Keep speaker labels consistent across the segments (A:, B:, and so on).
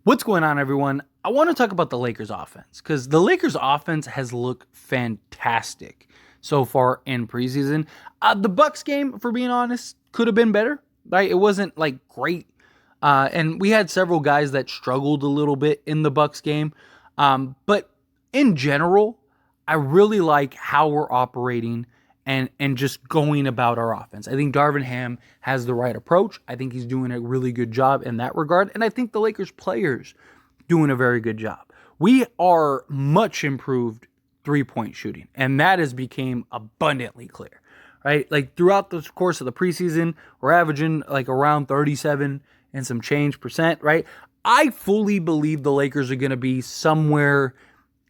A: What's going on, everyone? I want to talk about the Lakers offense because the Lakers offense has looked fantastic so far in preseason. The Bucks game, for being honest, could have been better. Right? It wasn't like great, and we had several guys that struggled a little bit in the Bucks game. But in general, I really like how we're operating and just going about our offense. I think Darvin Ham has the right approach. I think he's doing a really good job in that regard. And I think the Lakers players doing a very good job. We are much improved three-point shooting, and that has become abundantly clear. Right? Like throughout the course of the preseason, we're averaging like around 37 and some change percent, right? I fully believe the Lakers are going to be somewhere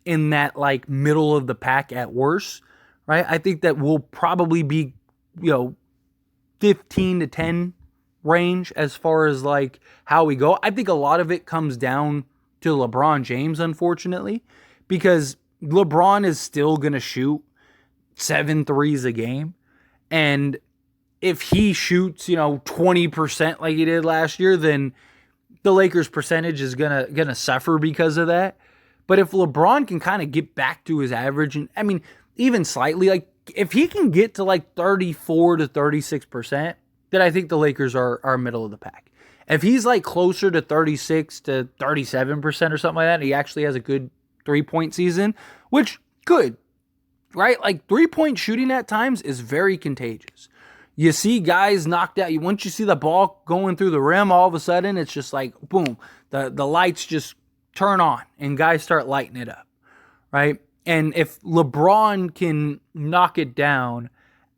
A: in that like middle of the pack at worst, right? I think that we'll probably be, 15 to 10 range as far as like how we go. I think a lot of it comes down to LeBron James, unfortunately, because LeBron is still going to shoot 7 threes a game. And if he shoots, 20% like he did last year, then the Lakers percentage is gonna suffer because of that. But if LeBron can kind of get back to his average, and I mean, even slightly, like if he can get to like 34 to 36%, then I think the Lakers are middle of the pack. If he's like closer to 36 to 37% or something like that, he actually has a good 3-point season, which good, right? Like 3-point shooting at times is very contagious. You see guys knocked out. Once you see the ball going through the rim, all of a sudden it's just like boom, the lights just turn on and guys start lighting it up, right? And if LeBron can knock it down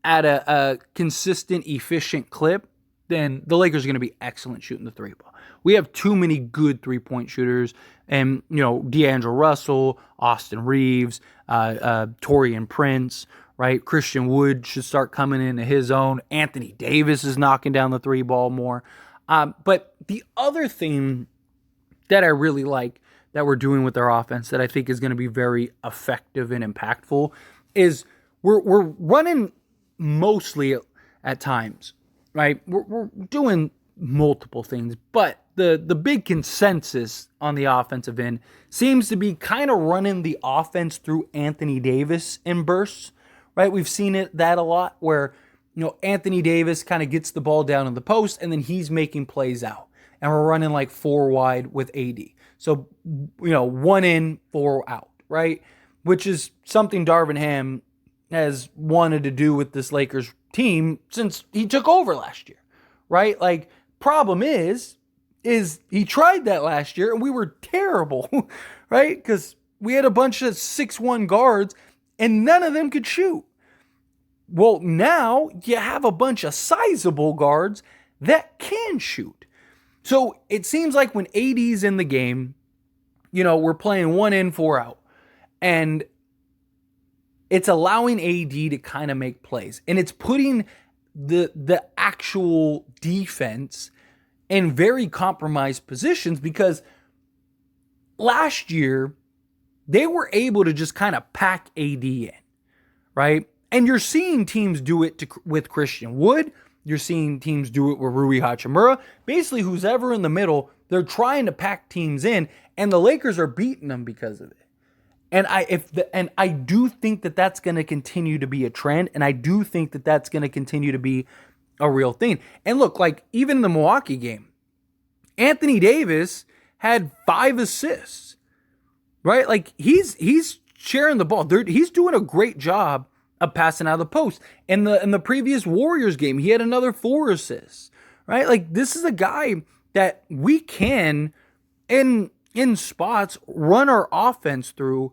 A: at a consistent, efficient clip, then the Lakers are going to be excellent shooting the three ball. We have too many good 3-point shooters, and D'Angelo Russell, Austin Reeves, Torian Prince, right? Christian Wood should start coming into his own. Anthony Davis is knocking down the three ball more. But the other thing that I really like that we're doing with our offense that I think is going to be very effective and impactful is we're running mostly at times, right? We're doing multiple things, but the big consensus on the offensive end seems to be kind of running the offense through Anthony Davis in bursts, right? We've seen that a lot where, Anthony Davis kind of gets the ball down in the post and then he's making plays out. And we're running like 4 wide with AD. So, 1 in, 4 out, right? Which is something Darvin Ham has wanted to do with this Lakers team since he took over last year, right? Like, problem is he tried that last year and we were terrible, right? Because we had a bunch of 6'1" guards and none of them could shoot. Well, now you have a bunch of sizable guards that can shoot. So it seems like when AD's in the game, we're playing 1 in, 4 out. And it's allowing AD to kind of make plays. And it's putting the actual defense in very compromised positions because last year they were able to just kind of pack AD in, right? And you're seeing teams do it with Christian Wood. You're seeing teams do it with Rui Hachimura. Basically, who's ever in the middle, they're trying to pack teams in, and the Lakers are beating them because of it. And I do think that that's going to continue to be a trend, and I do think that that's going to continue to be a real thing. And look, like even in the Milwaukee game, Anthony Davis had 5 assists, right? Like he's sharing the ball. He's doing a great job of passing out of the post. In the previous Warriors game, he had another 4 assists, right? Like this is a guy that we can in spots run our offense through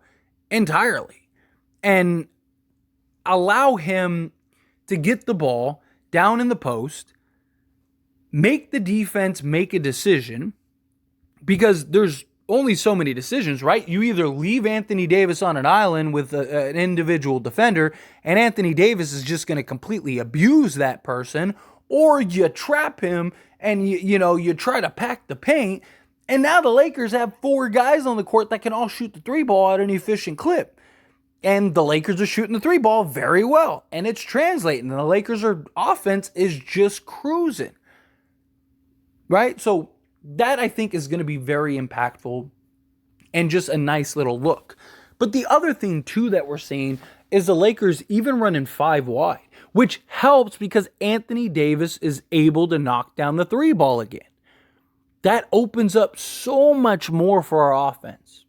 A: entirely and allow him to get the ball down in the post, make the defense make a decision because there's only so many decisions, right? You either leave Anthony Davis on an island with an individual defender and Anthony Davis is just going to completely abuse that person, or you trap him and you try to pack the paint. And now the Lakers have 4 guys on the court that can all shoot the 3 ball at an efficient clip. And the Lakers are shooting the 3 ball very well. And it's translating. And the Lakers' offense is just cruising. Right? So That I think is going to be very impactful and just a nice little look. But the other thing too that we're seeing is the Lakers even running 5 wide, which helps because Anthony Davis is able to knock down the 3 ball again. That opens up so much more for our offense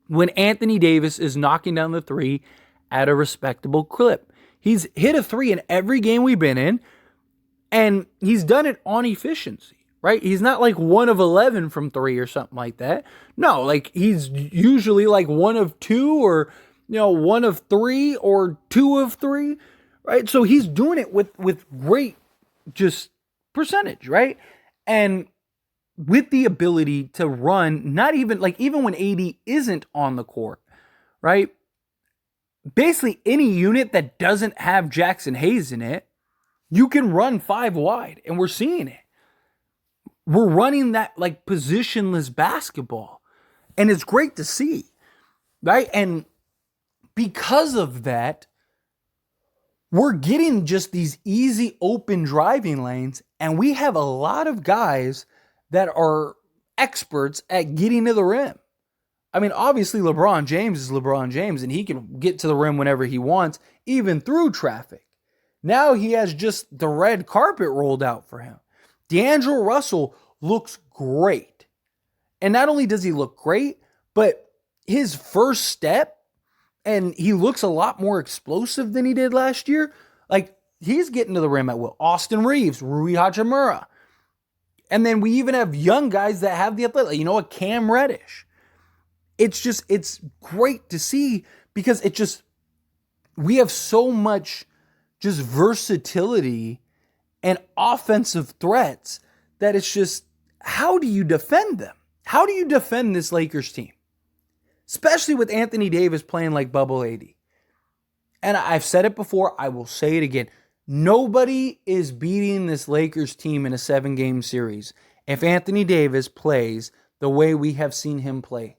A: when Anthony Davis is knocking down the 3 at a respectable clip. He's hit a 3 in every game we've been in, and he's done it on efficiency, right? He's not like 1 of 11 from 3 or something like that. No, like he's usually like 1 of 2 or 1 of 3 or 2 of 3, right? So he's doing it with great just percentage, right? And with the ability to run, not even like even when AD isn't on the court, right? Basically any unit that doesn't have Jackson Hayes in it, you can run 5 wide, and we're seeing it. We're running that like positionless basketball, and it's great to see, right? And because of that, we're getting just these easy open driving lanes, and we have a lot of guys that are experts at getting to the rim. I mean, obviously LeBron James is LeBron James, and he can get to the rim whenever he wants, even through traffic. Now he has just the red carpet rolled out for him. D'Angelo Russell looks great. And not only does he look great, but his first step, and he looks a lot more explosive than he did last year. Like, he's getting to the rim at will. Austin Reeves, Rui Hachimura. And then we even have young guys that have the athletic, a Cam Reddish. It's great to see because we have so much just versatility and offensive threats that it's just, how do you defend them? How do you defend this Lakers team? Especially with Anthony Davis playing like Bubble AD. And I've said it before, I will say it again. Nobody is beating this Lakers team in a 7-game series if Anthony Davis plays the way we have seen him play.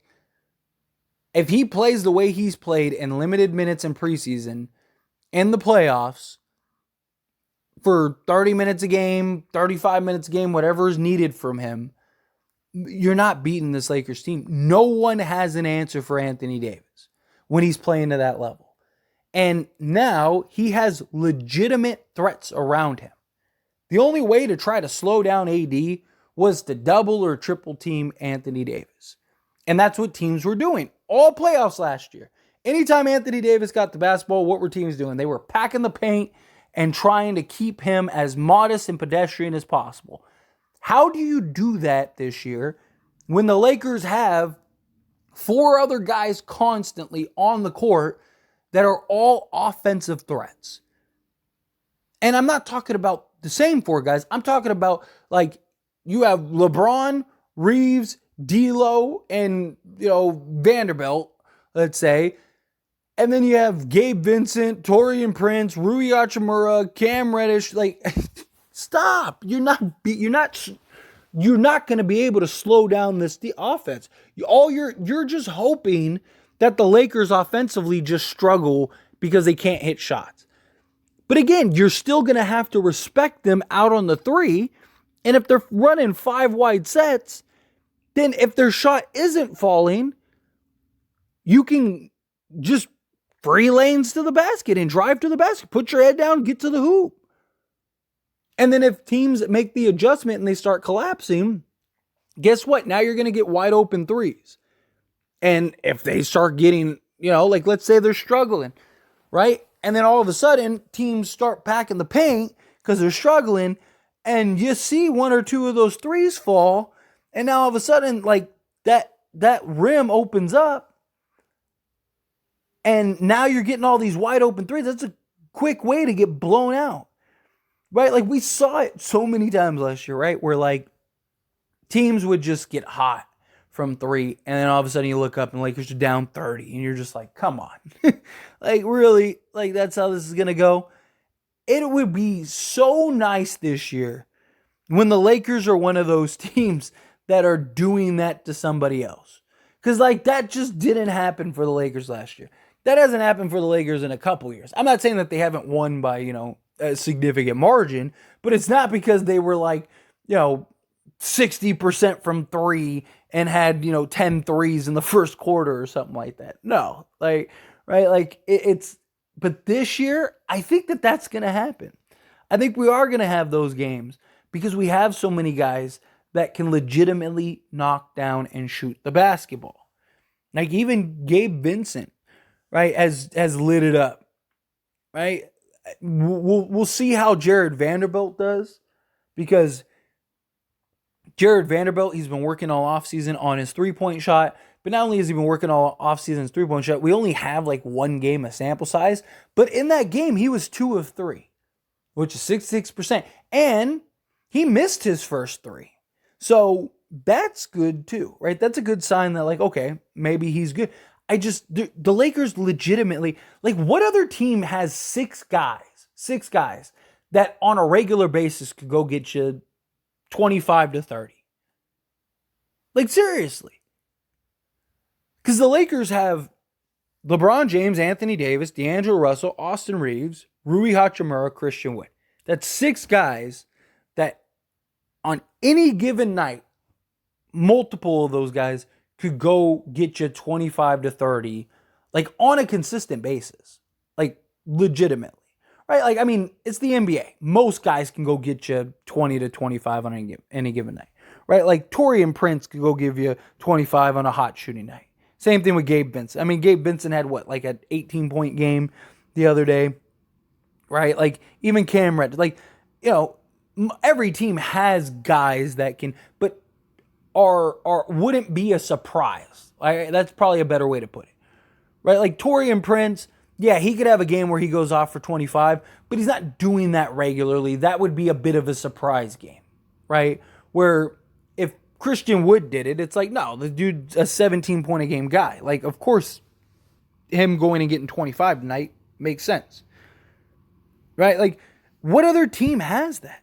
A: If he plays the way he's played in limited minutes in preseason, in the playoffs, for 30 minutes a game, 35 minutes a game, whatever is needed from him, you're not beating this Lakers team. No one has an answer for Anthony Davis when he's playing to that level. And now he has legitimate threats around him. The only way to try to slow down AD was to double or triple team Anthony Davis. And that's what teams were doing all playoffs last year. Anytime Anthony Davis got the basketball, what were teams doing? They were packing the paint and trying to keep him as modest and pedestrian as possible. How do you do that this year when the Lakers have 4 other guys constantly on the court that are all offensive threats? And I'm not talking about the same 4 guys. I'm talking about, like, you have LeBron, Reeves, D'Lo, and Vanderbilt, let's say, and then you have Gabe Vincent, Taurean Prince, Rui Hachimura, Cam Reddish. Like, stop! You're not going to be able to slow down this offense. You're just hoping that the Lakers offensively just struggle because they can't hit shots. But again, you're still going to have to respect them out on the 3. And if they're running 5 wide sets, then if their shot isn't falling, you can just free lanes to the basket and drive to the basket. Put your head down, get to the hoop. And then if teams make the adjustment and they start collapsing, guess what? Now you're going to get wide open 3s. And if they start getting, like let's say they're struggling, right? And then all of a sudden teams start packing the paint because they're struggling, and you see 1 or 2 of those 3s fall. And now all of a sudden, like that rim opens up. And now you're getting all these wide open 3s. That's a quick way to get blown out, right? Like we saw it so many times last year, right? Where like teams would just get hot from 3, and then all of a sudden you look up and Lakers are down 30, and you're just like, come on. Like really, like that's how this is going to go. It would be so nice this year when the Lakers are one of those teams that are doing that to somebody else. Because like that just didn't happen for the Lakers last year. That hasn't happened for the Lakers in a couple years. I'm not saying that they haven't won by, a significant margin, but it's not because they were like, 60% from three and had, 10 threes in the first quarter or something like that. No, like, right? Like but this year, I think that that's going to happen. I think we are going to have those games because we have so many guys that can legitimately knock down and shoot the basketball. Like even Gabe Vincent, right, has lit it up, right? We'll see how Jared Vanderbilt does because Jared Vanderbilt, he's been working all offseason on his three-point shot. But not only has he been working all offseason his three-point shot, we only have like one game of sample size. But in that game, he was 2 of 3, which is 66%. And he missed his first three. So that's good too, right? That's a good sign that, like, okay, maybe he's good. The Lakers legitimately, like, what other team has six guys that on a regular basis could go get you 25 to 30? Like, seriously. Because the Lakers have LeBron James, Anthony Davis, D'Angelo Russell, Austin Reeves, Rui Hachimura, Christian Wood. That's six guys that on any given night, multiple of those guys could go get you 25 to 30, like on a consistent basis, like legitimately, right? Like, I mean, it's the NBA. Most guys can go get you 20 to 25 on any given night, right? Like Taurean Prince could go give you 25 on a hot shooting night. Same thing with Gabe Vincent. I mean, Gabe Vincent had like an 18-point game the other day, right? Like even Cam Reddish, like, every team has guys that can, but wouldn't be a surprise. That's probably a better way to put it, right? Like Taurean Prince, yeah, he could have a game where he goes off for 25, but he's not doing that regularly. That would be a bit of a surprise game, right? Where if Christian Wood did it, it's like, no, the dude's a 17-point-a-game guy. Like, of course, him going and getting 25 tonight makes sense, right? Like, what other team has that,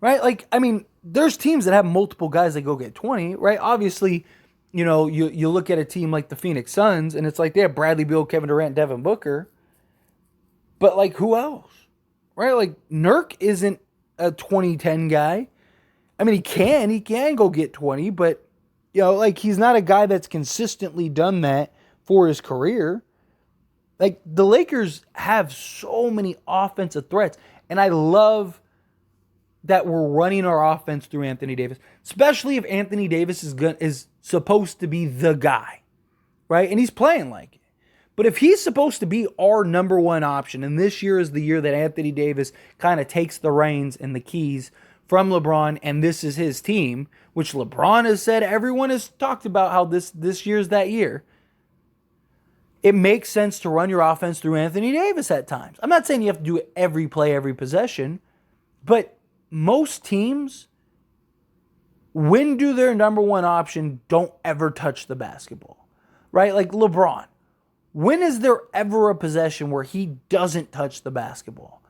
A: right? Like, I mean, there's teams that have multiple guys that go get 20, right? Obviously, you look at a team like the Phoenix Suns, and it's like they have Bradley Beal, Kevin Durant, Devin Booker. But, like, who else? Right? Like, Nurk isn't a 20-10 guy. I mean, he can go get 20, but, like, he's not a guy that's consistently done that for his career. Like, the Lakers have so many offensive threats, and I love that we're running our offense through Anthony Davis, especially if Anthony Davis is supposed to be the guy, right? And he's playing like it. But if he's supposed to be our number one option, and this year is the year that Anthony Davis kind of takes the reins and the keys from LeBron, and this is his team, which LeBron has said, everyone has talked about how this year's that year, it makes sense to run your offense through Anthony Davis at times. I'm not saying you have to do it every play, every possession, but most teams, when do their number one option don't ever touch the basketball, right? Like LeBron. When is there ever a possession where he doesn't touch the basketball?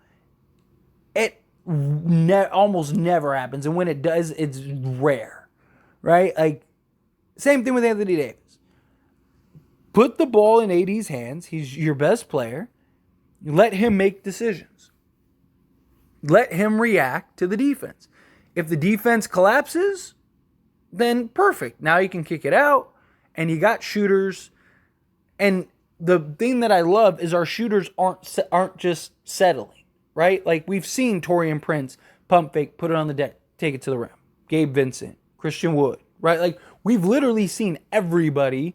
A: It almost never happens. And when it does, it's rare, right? Like, same thing with Anthony Davis. Put the ball in AD's hands. He's your best player. Let him make decisions. Let him react to the defense. If the defense collapses, then perfect. Now you can kick it out, and you got shooters. And the thing that I love is our shooters aren't just settling, right? Like, we've seen Taurean Prince pump fake, put it on the deck, take it to the rim. Gabe Vincent, Christian Wood, right? Like, we've literally seen everybody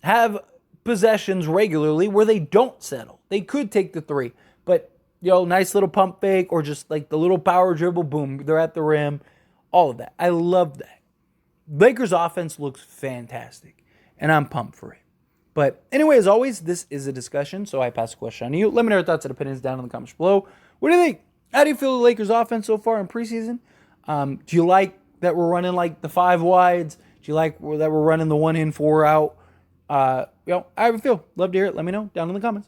A: have possessions regularly where they don't settle. They could take the three, but nice little pump fake or just like the little power dribble, boom, they're at the rim. All of that. I love that. Lakers offense looks fantastic, and I'm pumped for it. But anyway, as always, this is a discussion, so I pass the question on to you. Let me know your thoughts and opinions down in the comments below. What do you think? How do you feel the Lakers offense so far in preseason? Do you like that we're running like the 5 wides? Do you like that we're running the 1 in, 4 out? How do you feel? Love to hear it. Let me know down in the comments.